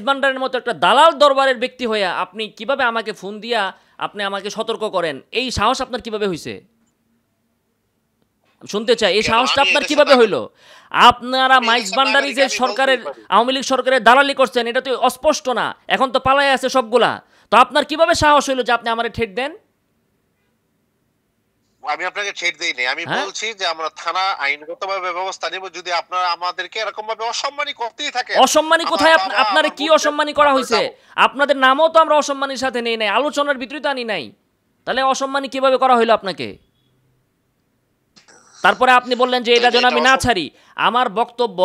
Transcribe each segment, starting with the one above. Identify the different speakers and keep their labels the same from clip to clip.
Speaker 1: ভান্ডারের মতো একটা দালাল দরবারের ব্যক্তি হইয়া আপনি কিভাবে আমাকে ফোন দিয়া আপনি আমাকে সতর্ক করেন? এই সাহস আপনার কিভাবে হইছে? শুনতে চাই, এই সাহসটা আপনার কিভাবে হইল? আপনারা মাইজ ভান্ডারি যে সরকারের, আওয়ামী লীগ সরকারের দালালি করছেন, এটা তো অস্পষ্ট না, এখন তো পালাই আছে সবগুলা। তো আপনার কিভাবে সাহস হইল যে আপনি আমারে ঠেট দেন?
Speaker 2: আমি আপনাকে ঠেট দেই নাই, আমি বলছি যে আমরা থানা আইনগতভাবে ব্যবস্থা নেব যদি আপনারা আমাদেরকে এরকম ভাবে অসম্মানী করতেই থাকে।
Speaker 1: অসম্মানী কোথায়? আপনারে কি অসম্মানী করা হয়েছে? আপনাদের নামও তো আমরা অসম্মানীর সাথে নেই নাই, আলোচনার ভিতরে তো আনি নাই, তাহলে অসম্মানী কিভাবে করা হইলো আপনাকে? তারপরে আপনি বললেন যে এটা যেন আমি না ছাড়ি। আমার বক্তব্য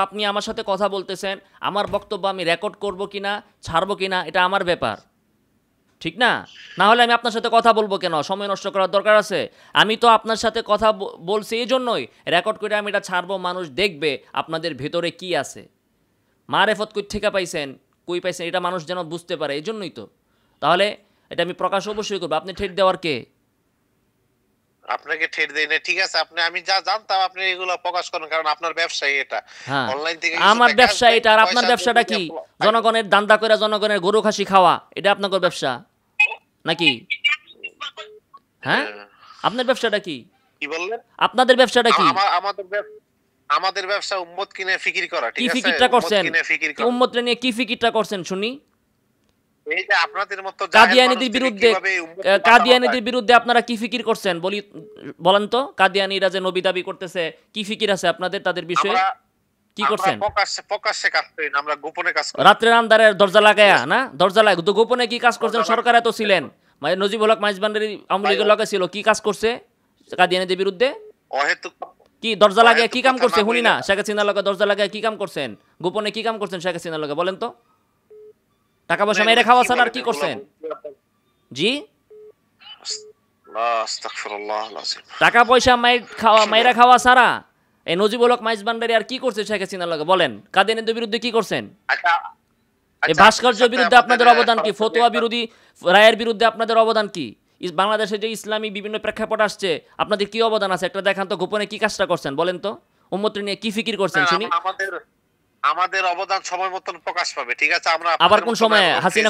Speaker 1: আপনি আমার সাথে কথা বলতেছেন, আমার বক্তব্য আমি রেকর্ড করব কিনা ছাড়বো কিনা এটা আমার ব্যাপার, ঠিক না? না হলে আমি আপনার সাথে কথা বলবো কেন? সময় নষ্ট করার দরকার আছে? আমি তো আপনার সাথে কথা বলছি এই জন্যই রেকর্ড করে আমি এটা ছাড়বো, মানুষ দেখবে আপনাদের ভেতরে কি আছে। মারেফত কই থেকে পাইছেন, কই পাইছেন, এটা মানুষ যেন বুঝতে পারে, এই জন্যই তো। তাহলে এটা আমি প্রকাশ অবশ্যই করবো। আপনি ঠেট দেওয়ার কে?
Speaker 2: আপনাকে ঠেট দেই না, ঠিক আছে? আমি যা জানতাম আপনি এগুলো প্রকাশ করেন, কারণ আপনার ব্যবসায়ী এটা। অনলাইন থেকে
Speaker 1: আমার ব্যবসা এটা, আর আপনার ব্যবসাটা কি? জনগণের দান্দা করে জনগণের গরু খাসি খাওয়া, এটা আপনার ব্যবসা নাকি? হ্যাঁ, আপনার ব্যবসাটা কি?
Speaker 2: কি বললেন?
Speaker 1: আপনাদের ব্যবসাটা কি?
Speaker 2: আমাদের ব্যবসা উম্মত কিনে ফিকির করা, ঠিক আছে?
Speaker 1: কি ফিকিরটা করছেন? উম্মতরে নিয়ে কি ফিকিরটা করছেন শুনি?
Speaker 2: এই যে আপনাদের মতো
Speaker 1: কাদিয়ানীদের বিরুদ্ধে আপনারা কি ফিকির করছেন বলেন তো? কাদিয়ানীরা যে নবী দাবি করতেছে, কি ফিকির আছে আপনাদের তাদের বিষয়ে? কি করছেন?
Speaker 2: প্রকাশ্যে কাজ করি না, আমরা গোপনে কাজ করি।
Speaker 1: রাত্রে আন্ধারে দরজা লাগায়া না, দরজা লাগায় তো গোপনে কি কাজ করছেন? সরকারে তো ছিলেন, নজিবুল হক মাইজ ভান্ডারী আওয়ামী লীগের লগে ছিল, কি কাজ করছে কাদিয়ানীদের বিরুদ্ধে? কি দরজা লাগায় কি কাম করছে শুনি না? শেখ হাসিনার লগে দরজা লাগায় কি কাম করছেন? গোপনে কি কাম করছেন শেখ হাসিনার লগে বলেন তো? টাকা পয়সা মেরে খাওয়া ছাড়া আর কি করছেন? জি, টাকা পয়সা মাইরা খাওয়া ছাড়া এই নজিবুল হক মাইজ ভান্ডারী আর কি করছে শেখ হাসিনার লগে বলেন? কাদিয়ানীদের বিরুদ্ধে কি করছেন? এই ভাস্কর্যের বিরুদ্ধে আপনাদের অবদান কি? ফতোয়া বিরোধী রায়ের বিরুদ্ধে আপনাদের অবদান কি? বাংলাদেশে যে ইসলামী বিভিন্ন প্রেক্ষাপট আসছে, আপনাদের কি অবদান আছে? একটা দেখান তো, গোপনে কি কাজটা করছেন বলেন তো? উম্মত নিয়ে কি ফিকির করছেন শুনি?
Speaker 2: আমাদের অবদান সময় মতন প্রকাশ পাবে, ঠিক আছে? আমরা
Speaker 1: আবার কোন সময়ে? হাসিনা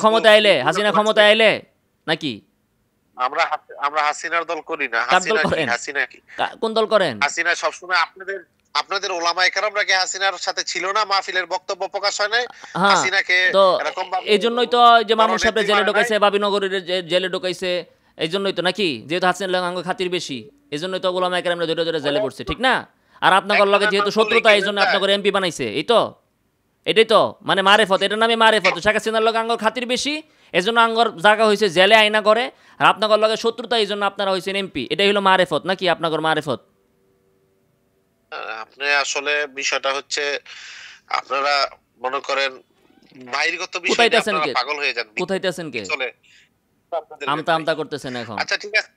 Speaker 1: ক্ষমতা আইলে নাকি?
Speaker 2: আমরা হাসিনার দল করি না। হাসিনা কি
Speaker 1: কোন দল করেন?
Speaker 2: হাসিনা সবসময় আপনাদের ওলামায়ে কেরামরা কি হাসিনার সাথে ছিল না? মাহফিলের বক্তব্য প্রকাশ হয় নাই হাসিনাকে এরকম ভাবে?
Speaker 1: এই জন্যই তো যে মামুন সাহেব জেলে ঢোকাইছে, বাবিনগরের জেলে ঢোকাইছে, এই জন্যই তো নাকি? যেহেতু হাসিনার লগে খাতির বেশি, এই জন্যই তো ওলামায়ে কেরামরা ধরে ধরে জেলে পড়ছে, ঠিক না? আর আপনাদের লগে যেহেতু শত্রুতা, এই জন্য আপনাদের এমপি বানাইছে, এই তো, এটাই তো মানে মারেফত, এটার নামে মারেফত। শেখ হাসিনার লগে আঙ্গর খাতির বেশি, এই জন্য আঙ্গর জায়গা হয়েছে জেলে আইনা করে, আর আপনাদের লগে শত্রুতা, এই জন্য আপনারা হয়েছেন এমপি। এটাই হলো মারেফত নাকি আপনাদের মারেফত?
Speaker 2: আপনি আসলে বিষয়টা হচ্ছে আপনারা মনে করেন বাইরগত বিষয় নিয়ে আপনারা পাগল হয়ে যান।
Speaker 1: কোথাইতেছেন কে? আমতা করতেছেন এখন।
Speaker 2: আচ্ছা ঠিক আছে,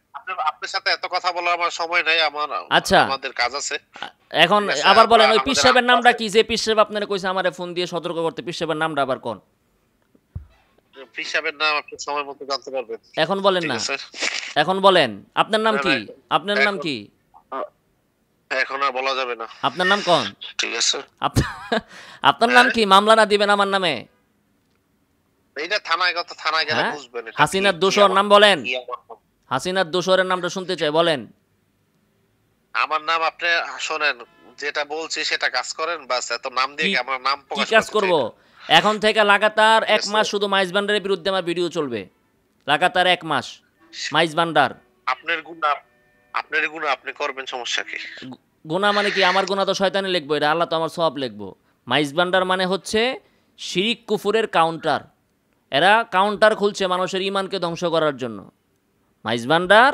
Speaker 2: আপনার সাথে এত কথা বলার আমার সময় নাই, আমাদের কাজ আছে
Speaker 1: এখন। আবার বলেন ওই পীর সাহেবের নামটা কি? যে পীর সাহেব আপনারে কইছে আমারে ফোন দিয়ে সতর্ক করতে, পীর সাহেবের নামটা আবার কোন?
Speaker 2: পীর সাহেবের নাম আপনি সময় মতো জানতে পারবেন।
Speaker 1: এখন বলেন না, এখন বলেন আপনার নাম কি? আপনার নাম কি?
Speaker 2: এখন আর বলা যাবে না।
Speaker 1: আপনার নাম কোন?
Speaker 2: ঠিক আছে,
Speaker 1: আপনার নাম কি? মামলা না দিবেন আমার নামে?
Speaker 2: এইটা থানায় গেলে বুঝবেন।
Speaker 1: হাসিনার দোষর নাম বলেন, হাসিনার দোষরের নামটা শুনতে চাই, বলেন।
Speaker 2: আমার নাম আপনি শোনেন, যেটা বলছি সেটা কাজ করেন, বাস। এত নাম দিয়ে আমার নাম প্রকাশ
Speaker 1: কি কাজ করব? এখন থেকে লাগাতার 1 মাস শুধু মাইজ ভান্ডারের বিরুদ্ধে আমার ভিডিও চলবে, লাগাতার 1 মাস। মাইজ ভান্ডার
Speaker 2: আপনার গুনাহ আপনি করবেন, সমস্যা কি?
Speaker 1: গুনাহ মানে কি? আমার গুনাহ তো শয়তানে লিখবো, এটা আল্লাহ তো আমার সওয়াব লিখবো। মাইজ ভান্ডার মানে হচ্ছে শিরিক কুফুরের কাউন্টার। এরা কাউন্টার খুলছে মানুষের ঈমানকে ধ্বংস করার জন্য। মাইজ ভান্ডার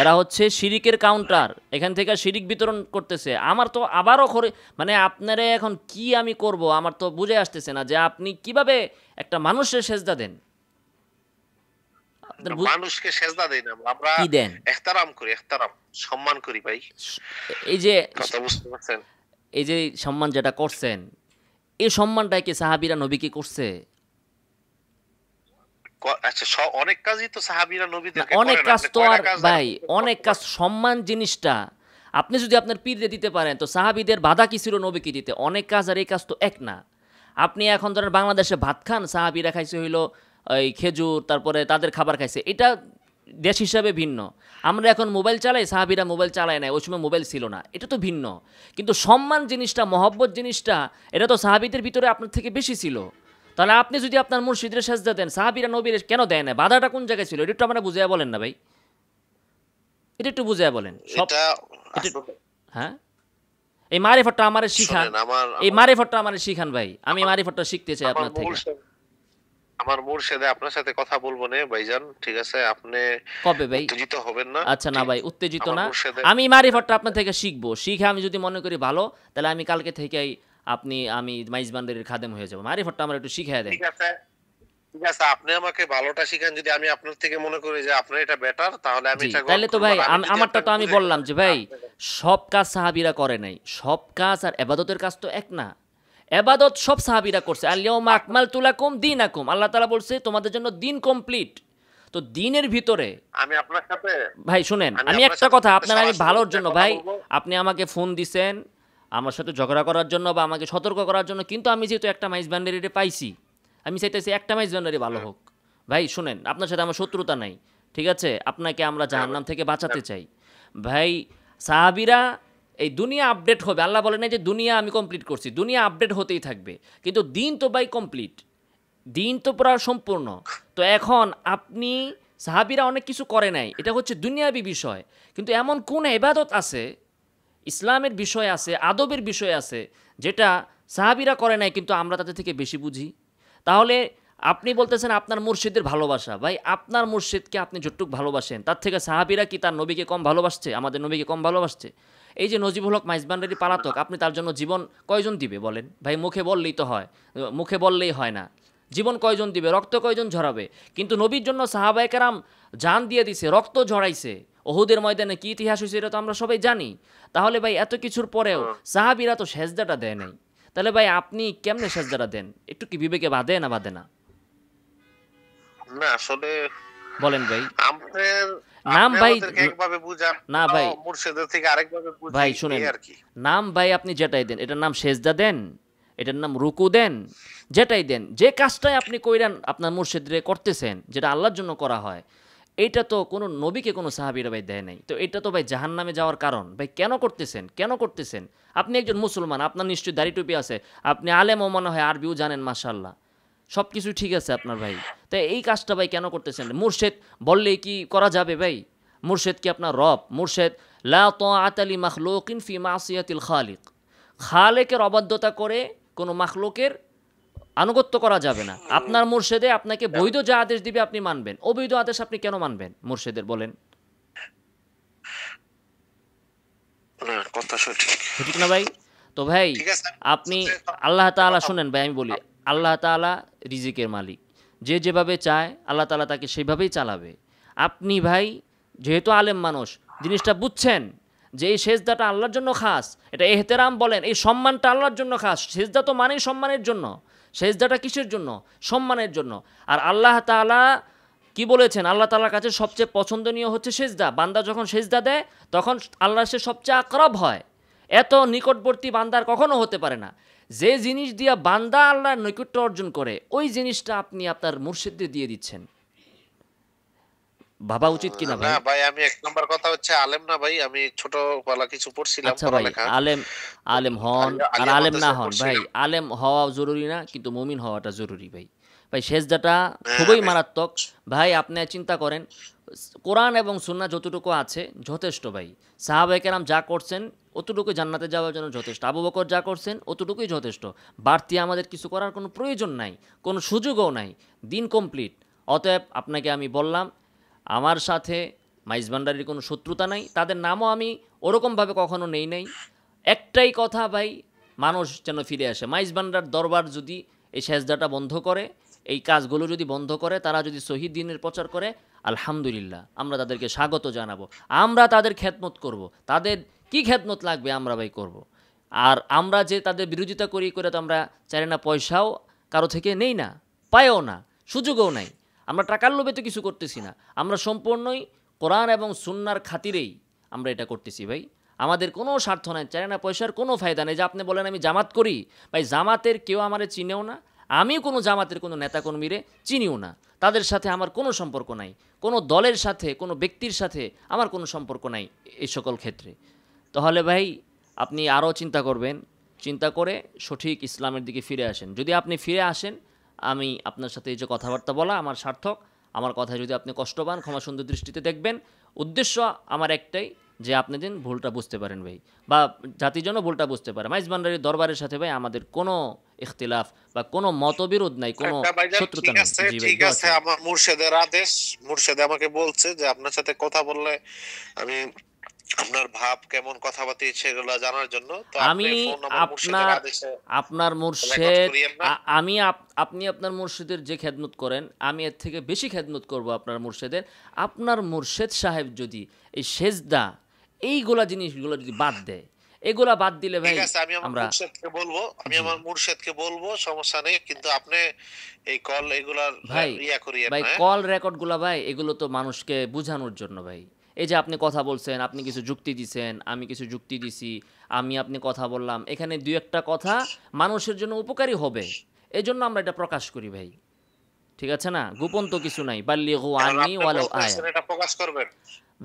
Speaker 1: এরা হচ্ছে শিরিকের কাউন্টার, এখান থেকে শিরিক বিতরণ করতেছে। আমার তো আবারও মানে আপনারে এখন কি আমি করব আমার তো বুঝে আসতেছে না যে আপনি কিভাবে একটা মানুষের সেজদা দেন।
Speaker 2: মানুষকে সেজদা দেই না আমরা,
Speaker 1: কি দেন?
Speaker 2: ইহতারাম করি, সম্মান করি ভাই।
Speaker 1: এই যে
Speaker 2: কথা বুঝতে পারছেন?
Speaker 1: এই যে সম্মান যেটা করছেন, এই সম্মানটা কি সাহাবীরা নবীকে করছে?
Speaker 2: আচ্ছা, অনেক কাজই তো সাহাবীরা নবীদেরকে
Speaker 1: করেন। অনেক কাজ তো আর ভাই, অনেক কাজ। সম্মান জিনিসটা আপনি যদি আপনার পীররে দিতে পারেন, তো সাহাবীদের বাধা কি ছিল নবীকে দিতে? অনেক কাজ, আর এই কাজ তো এক না। আপনি এখন ধরেন বাংলাদেশে ভাত খান, সাহাবিরা খাইছে হইলো ওই খেজুর, তারপরে তাদের খাবার খাইছে, এটা দেশ হিসাবে ভিন্ন। আমরা এখন মোবাইল চালাই, সাহাবিরা মোবাইল চালায় না, ওই সময় মোবাইল ছিল না, এটা তো ভিন্ন। কিন্তু সম্মান জিনিসটা, মহব্বত জিনিসটা, এটা তো সাহাবিদের ভিতরে আপনার থেকে বেশি ছিল। তাহলে আপনি যদি আপনার মুর্শিদের সেজদা দেন, সাহাবিরা নবীর কেন দেয় না? বাধাটা কোন জায়গায় ছিল? এটা একটু আমরা বুঝাইয়া বলেন না ভাই, এটা একটু বুঝাইয়া বলেন। হ্যাঁ, এই মারিফতটা আমারে শিখান, এই মারিফতটা আমারে শিখান ভাই, আমি মারিফতটা শিখতে চাই আপনার থেকে।
Speaker 2: আমার মুর্শিদে আপনার সাথে কথা বলবো না ভাইজান, ঠিক আছে? আপনি
Speaker 1: কবে ভাই
Speaker 2: উত্তেজিত হবেন না?
Speaker 1: আচ্ছা না ভাই, উত্তেজিত না, আমি মারিফতটা আপনার থেকে শিখবো, শিখে আমি যদি মনে করি ভালো, তাহলে আমি কালকে থেকেই আমি মাইজ বান্ডারির খাদেম হয়ে যাবো। মারিফতটা আমার একটু শিখাই দেন।
Speaker 2: ঠিক আছে, ঠিক আছে, আপনি আমাকে ভালোটা শিখান। যদি আমি আপনার থেকে মনে করি যে আপনার এটা বেটার, তাহলে আমি এটা
Speaker 1: তাহলে তো ভাই আমারটা তো আমি বললাম যে ভাই সব কাজ সাহাবীরা করে নাই, সব কাজ আর ইবাদতের কাজ তো এক না। ইবাদত সব সাহাবীরা করছে। আল-ইয়াউমা আকমালতু লাকুম দীনাকুম, আল্লাহ তাআলা বলছে তোমাদের জন্য দিন কমপ্লিট। তো দিনের ভিতরে
Speaker 2: আমি আপনার সাথে
Speaker 1: ভাই শুনেন, আমি একটা কথা আপনার, আমি ভালোর জন্য ভাই, আপনি আমাকে ফোন দিছেন আমার সাথে ঝগড়া করার জন্য বা আমাকে সতর্ক করার জন্য, কিন্তু আমি যেহেতু একটা মাইজ বান্ডারিতে পাইছি, আমি চাইতেছি একটা মাইজ বান্ডারি ভালো হোক। ভাই শুনেন, আপনার সাথে আমার শত্রুতা নাই, ঠিক আছে? আপনাকে আমরা জাহান্নাম থেকে বাঁচাতে চাই ভাই। সাহাবীরা এই দুনিয়া আপডেট হবে, আল্লাহ বলে না যে দুনিয়া আমি কমপ্লিট করছি, দুনিয়া আপডেট হতেই থাকবে, কিন্তু দিন তো ভাই কমপ্লিট, দিন তো পুরা সম্পূর্ণ। তো এখন আপনি সাহাবীরা অনেক কিছু করে নাই, এটা হচ্ছে দুনিয়াবি বিষয়, কিন্তু এমন কোন ইবাদত আছে, ইসলামের বিষয় আছে, আদবের বিষয় আছে, যেটা সাহাবীরা করে নাই কিন্তু আমরা তাদের থেকে বেশি বুঝি? তাহলে আপনি বলতেছেন আপনার মুর্শিদের ভালোবাসা, ভাই আপনার মুর্শিদকে আপনি যতটুক ভালোবাসেন তার থেকে সাহাবীরা কি তার নবীকে কম ভালোবাসছে? আমাদের নবীকে কম ভালোবাসছে? এই যে নজিবুল হক মাইজ বান্ডারি পালাতক, আপনি তার জন্য জীবন কয়জন দিবে বলেন ভাই? মুখে বললেই তো হয়, মুখে বললেই হয় না, জীবন কয়জন দিবে, রক্ত কয়জন ঝরাবে? কিন্তু নবীর জন্য সাহাবায়ে কেরাম জান দিয়ে দিছে, রক্ত ঝরাইছে, ওহুদের ময়দানে কি ইতিহাস হয়েছে এটা তো আমরা সবাই জানি। তাহলে ভাই এত কিছুর পরেও সাহাবীরা তো সেজদাটা দেয় নাই, তাহলে ভাই আপনি কেমনে সেজদাটা দেন? একটু কি বিবেকে বাঁধে না বাঁধে না?
Speaker 2: না আসলে
Speaker 1: বলেন ভাই।
Speaker 2: আপনার
Speaker 1: নাম ভাই
Speaker 2: একভাবে বুঝান
Speaker 1: না ভাই,
Speaker 2: মুর্শিদের থেকে আরেকভাবে বুঝান
Speaker 1: ভাই শুনেন, নাম ভাই আপনি যেটাই দেন, এটার নাম সেজদা দেন, এটার নাম রুকু দেন, যেটাই দেন, যে কাজটাই আপনি কইরান আপনার মুর্শিদরে করতেছেন, যেটা আল্লাহর জন্য করা হয়, এইটা তো কোনো নবীকে কোনো সাহাবীরা ভাই দেয় নাই। তো এটা তো ভাই জাহান্নামে যাওয়ার কারণ। ভাই কেন করতেছেন, কেন করতেছেন? আপনি একজন মুসলমান, আপনার নিশ্চয়ই দাড়ি টুপি আছে, আপনি আলেমও মনে হয়, আরবিও জানেন, মাশাআল্লাহ, সব কিছু ঠিক আছে আপনার ভাই, তাই এই কাজটা ভাই কেন করতেছেন? মুর্শিদ বললেই কি করা যাবে ভাই? মুর্শিদ কি আপনার রব? মুর্শিদ লা তাআতা লি মাখলুকিন ফি মাসিয়াতিল খালিক, খালেকের অবাধ্যতা করে কোনো মাখলুকের আনুগত্য করা যাবে না। আপনার মুর্শিদে আপনাকে বৈধ যা আদেশ দিবে আপনি মানবেন, অবৈধ আদেশ আপনি কেন মানবেন মুর্শিদের? বলেন।
Speaker 2: কথা সঠিক
Speaker 1: না ভাই? তো ভাই আপনি আল্লাহ তাআলা, শুনেন ভাই আমি বলি, আল্লাহ তাআলা রিজিকের মালিক, যে যেভাবে চায় আল্লাহ তাআলা তাকে সেভাবেই চালাবে। আপনি ভাই যেহেতু আলেম মানুষ, জিনিসটা বুঝছেন যে এই সেজদাটা আল্লাহর জন্য খাস, এটা এহতেরাম বলেন, এই সম্মানটা আল্লাহর জন্য খাস। সেজদা তো মানেই সম্মানের জন্য, সেজদাটা কিসের জন্য? সম্মানের জন্য। আর আল্লাহ তাআলা কি বলেছেন? আল্লাহ তাআলার কাছে সবচেয়ে পছন্দনীয় হচ্ছে সেজদা। বান্দা যখন সেজদা দেয় তখন আল্লাহ সে সবচেয়ে আকরাব হয়, এত নিকটবর্তী বান্দার কখনো হতে পারে না। যে জিনিস দিয়া বান্দা আল্লাহর নৈকট্য অর্জন করে, ওই জিনিসটা আপনি আপনার মুর্শিদকে দিয়ে দিচ্ছেন। ভাবা উচিত কিনা ভাই?
Speaker 2: না ভাই, আমি এক নম্বর কথা হচ্ছে আলেম না ভাই, আমি ছোটবেলা কিছু পড়ছিলাম।
Speaker 1: আচ্ছা ভাই, আলেম হন আর আলেম না হন ভাই, আলেম হওয়া জরুরি না, কিন্তু মুমিন হওয়াটা জরুরি ভাই। ভাই সেজদাটা খুবই মারাত্মক ভাই। আপনি চিন্তা করেন, কোরআন এবং সুন্নাহ যতটুকু আছে যথেষ্ট ভাই। সাহাবায়ে কেরাম যা করছেন অতটুকুই জান্নাতে যাওয়ার জন্য যথেষ্ট। আবু বকর যা করছেন অতটুকুই যথেষ্ট। বাড়তি আমাদের কিছু করার কোনো প্রয়োজন নাই, কোনো সুযোগও নাই, দিন কমপ্লিট। অতএব আপনাকে আমি বললাম, আমার সাথে মাইজ ভান্ডারির কোনো শত্রুতা নাই, তাদের নামও আমি ওরকমভাবে কখনো নেই নাই। একটাই কথা ভাই, মানুষ যেন ফিরে আসে। মাইজ ভান্ডার দরবার যদি এই সেজদাটা বন্ধ করে, এই কাজগুলো যদি বন্ধ করে, তারা যদি সহি দ্বীনের প্রচার করে, আলহামদুলিল্লাহ, আমরা তাদেরকে স্বাগত জানাবো, আমরা তাদের খেদমত করব। তাদের কি খেদমত লাগবে আমরা ভাই করব। আর আমরা যে তাদের বিরোধিতা করি করে তো আমরা চাই না পয়সাও কারো থেকে নেই না, পাইও না, সুযোগও নাই। আমরা টাকার লোভে তো কিছু করতেছি না, আমরা সম্পূর্ণই কোরআন এবং সুন্নাহর খাতিরেই আমরা এটা করতেছি ভাই। আমাদের কোনো স্বার্থ নাই, চাই না পয়সার কোনো ফায়দা নেই। যে আপনি বলেন আমি জামাত করি, ভাই জামাতের কেউ আমারে চিনেও না, আমি কোনো জামাতের কোনো নেতাকর্মীরে চিনিও না, তাদের সাথে আমার কোনো সম্পর্ক নাই, কোনো দলের সাথে কোনো ব্যক্তির সাথে আমার কোনো সম্পর্ক নাই এই সকল ক্ষেত্রে। তাহলে ভাই আপনি আরও চিন্তা করবেন, চিন্তা করে সঠিক ইসলামের দিকে ফিরে আসেন। যদি আপনি ফিরে আসেন, আমি আপনার সাথে এই যে কথাবার্তা বলা আমার সার্থক। আমার কথায় যদি আপনি কষ্ট পান, ক্ষমা সুন্দর দৃষ্টিতে দেখবেন। উদ্দেশ্য আমার একটাই, যে আপনি দিন ভুলটা বুঝতে পারেন ভাই, বা জাতির জন্য ভুলটা বুঝতে পারে। মাইজ ভান্ডারীর দরবারের সাথে ভাই আমাদের কোনো ইখতিলাফ বা কোনো মতবিরোধ নাই, কোনো শত্রুতা নাই। জি ভাই,
Speaker 2: ঠিক আছে, আমার মুর্শিদের আদেশ, মুর্শিদ আমাকে বলছে যে আপনার সাথে কথা বললে আমি আপনার ভাব কেমন, কথাবার্তা সেগুলো জানার জন্য। তো
Speaker 1: আমি আপনার মুর্শিদ, আপনি আপনার মুর্শিদের যে খেদমত করেন, আমি এর থেকে বেশি খেদমত করব আপনার মুর্শিদের। আপনার মুর্শিদ সাহেব যদি এই সেজদা এইগুলা জিনিসগুলো যদি বাদ দেয়, এগুলা বাদ দিলে ভাই
Speaker 2: আমি আমার মুর্শিদকে বলবো, সমস্যা নেই, কিন্তু আপনি এই কল এগুলার ইয়া করিয়েন না।
Speaker 1: ভাই কল রেকর্ড গুলা ভাই এগুলো তো মানুষকে বোঝানোর জন্য ভাই। এই যে আপনি কথা বলছেন, আপনি কিছু যুক্তি দিছেন, আমি কিছু যুক্তি দিছি, আপনি কথা বললাম, এখানে দুই একটা কথা মানুষের জন্য উপকারী হবে, এই জন্য আমরা এটা প্রকাশ করি ভাই। ঠিক আছে না, গোপন তো কিছু নাই। বাল্লিগু আন্নি ওয়ালাউ আয়া,
Speaker 2: এটা প্রকাশ করবেন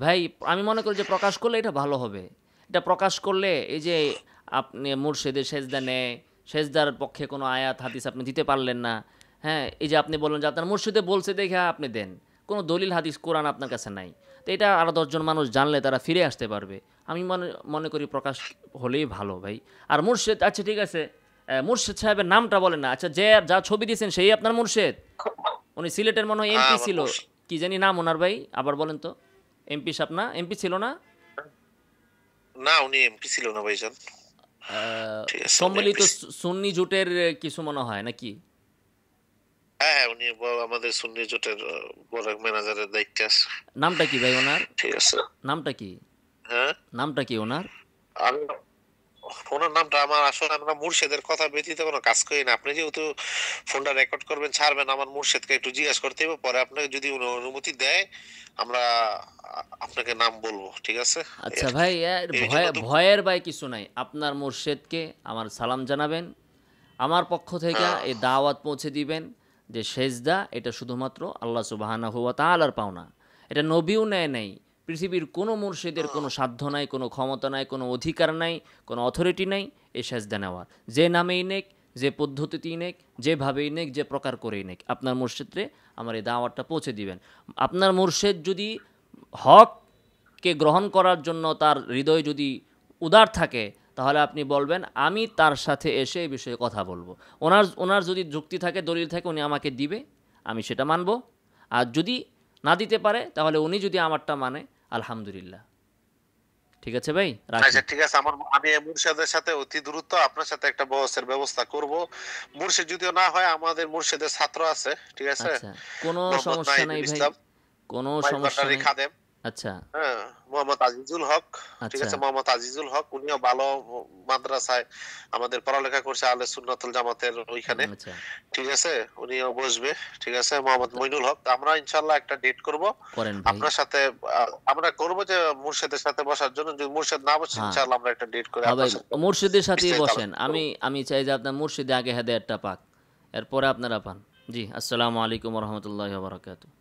Speaker 1: ভাই। আমি মনে করি যে প্রকাশ করলে এটা ভালো হবে। এটা প্রকাশ করলে এই যে আপনি মুর্শিদের সেজদা নেয়, সেজদার পক্ষে কোনো আয়াত হাদিস আপনি দিতে পারলেন না, হ্যাঁ, এই যে আপনি বললেন যে আপনার মুর্শিদে বলছে দেখে আপনি দেন, কোনো দলিল হাদিস কোরআন আপনার কাছে নাই, তো এটা আরও 10 জন মানুষ জানলে তারা ফিরে আসতে পারবে। আমি মনে করি প্রকাশ হলেই ভালো ভাই। আর মুর্শিদ, আচ্ছা ঠিক আছে, মুর্শিদ সাহেবের নামটা বলেন না। আচ্ছা, যা ছবি দিয়েছেন সেই আপনার মুর্শিদ? উনি সিলেটের মনে হয় এমপি ছিল, কি জানি নাম ওনার ভাই, আবার বলেন তো। এমপি সাহেব না, এমপি ছিল না?
Speaker 2: না, উনি এমপি ছিল না ভাইজান।
Speaker 1: সম্মিলিত সুন্নি জোটের কিছু মনে হয় নাকি?
Speaker 2: হ্যাঁ, উনি আমাদের সুন্নি জোটের বড় ম্যানেজারের দায়িত্বে আছে।
Speaker 1: নামটা কি ভাই ওনার?
Speaker 2: ঠিক আছে,
Speaker 1: নামটা কি?
Speaker 2: হ্যাঁ,
Speaker 1: নামটা কি ওনার?
Speaker 2: ওনার নামটা আমার, আসলে আমরা মুর্শিদের কথা ব্যতীত কোনো কাজ করি না। আপনি যেহেতু ফোনটা রেকর্ড করবেন, ছাড়বেন, আমার মুর্শিদকে একটু জিজ্ঞাসা করতে হবে, পরে আপনাকে যদি উনি অনুমতি দেয় আমরা আপনাকে নাম বলবো, ঠিক আছে?
Speaker 1: আচ্ছা ভাই, ভয়ের ভাই কিছু নাই। আপনার মুর্শিদকে আমার সালাম জানাবেন, আমার পক্ষ থেকে এই দাওয়াত পৌঁছে দিবেন যে সেজদা এটা শুধুমাত্র আল্লাহ সুবহানাহু ওয়া তাআলার পাওনা। এটা নবীও নেয় নাই, পৃথিবীর কোনো মুর্শিদের কোনো সাধ্য নাই, কোনো ক্ষমতা নাই, কোনো অধিকার নাই, কোনো অথরিটি নাই এই সেজদা নেওয়ার। যে নামেই নেক, যে পদ্ধতিতেই নেক, যেভাবেই নেক, যে প্রকার করেই নেক, আপনার মুর্শিদরে আমার এই দাওয়াতটা পৌঁছে দিবেন। আপনার মুর্শিদ যদি হককে গ্রহণ করার জন্য তার হৃদয় যদি উদার থাকে, তাহলে আপনি বলবেন আমি তার সাথে এসে এই বিষয়ে কথা বলবো। ওনার যদি যুক্তি থাকে, দলিল থাকে, উনি আমাকে দিবে, আমি সেটা মানব। আর যদি না দিতে পারে, তাহলে উনি যদি আমারটা মানে, আলহামদুলিল্লাহ। ঠিক আছে ভাই,
Speaker 2: আচ্ছা ঠিক আছে। আমি মুর্শিদের সাথে অতি দ্রুত আপনার সাথে একটা বহসের ব্যবস্থা করব। মুর্শিদ যদিও না হয়, আমাদের মুর্শিদের ছাত্র আছে, ঠিক আছে?
Speaker 1: আচ্ছা, কোনো সমস্যা নাই ভাই, কোনো সমস্যা নেই।
Speaker 2: খাদেম,
Speaker 1: আচ্ছা,
Speaker 2: হ্যাঁ, মোহাম্মদ আজিজুল হক, ঠিক আছে? মোহাম্মদ আজিজুল হক, উনিও ভালো মাদ্রাসায় আমাদের পড়ালেখা করছে, আহলে সুন্নাতুল জামাতের ওইখানে, ঠিক আছে? উনিও বসবে, ঠিক আছে? মোহাম্মদ মইনুল হক। আমরা ইনশাআল্লাহ একটা ডেট করব আপনার সাথে, আমরা করব যে মুর্শিদের সাথে বসার জন্য। যদি মুর্শিদ না বসে, ইনশাআল্লাহ আমরা একটা ডেট করে আপনার সাথে
Speaker 1: মুর্শিদের সাথেই বসেন। আমি চাই যে আপনার মুর্শিদে আগে হেদায়েতটা পাক, এরপরে আপনারা পান। জি, আসসালামু আলাইকুম ওয়া রাহমাতুল্লাহি ওয়া বারাকাতুহু।